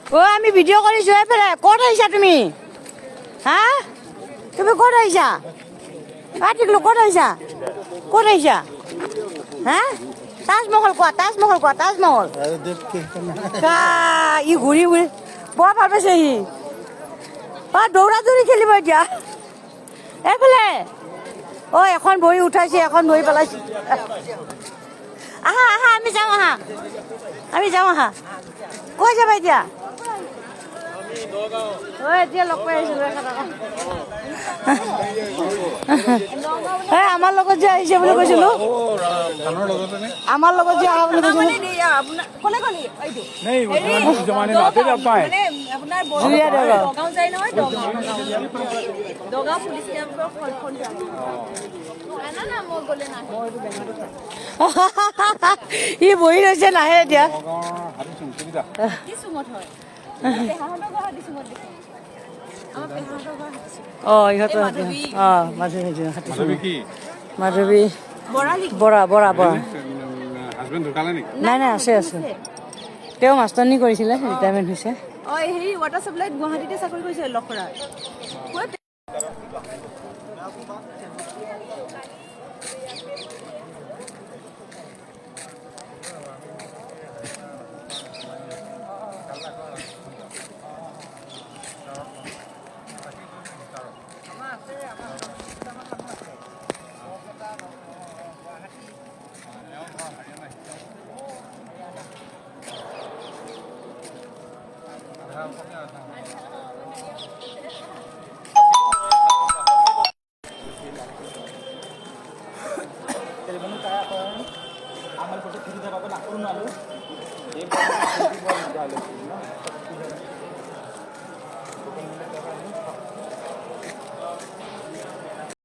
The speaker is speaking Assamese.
ও আমি ভিডিও কৰিছো এইফালে ক'ত আহিছা তুমি হা তুমি ক'ত আহিছা টিকলু ক'ত আহিছা হা তাজমহল কোৱা তাজমহল ই ঘূৰি ঘূৰি বৰ ভাল পাইছে সি দৌৰা দৌৰি খেলিব এতিয়া এইফালে ঐ এখন ভৰি উঠাইছে এখন ভৰি পেলাইছে আহা আমি যাওঁ আহা কৈ যাবা এতিয়া এতিয়া লগ পাই আহিছিলো আমাৰ লগত যে আহিছে বুলি কৈছিলো আমাৰ লগত যে আহা বুলি কৈছিলো ই বহি ৰৈছে নাহে এতিয়া ইহঁতৰ মাধৱী বৰা নাই আছে তেওঁ মাষ্টৰনি কৰিছিলে ৰিটায়াৰমেণ্ট হৈছে ৱাটাৰ চাপ্লাইত গুৱাহাটীতে চাকৰি কৰিছে লখৰাত amal ko sa kita ba na kuno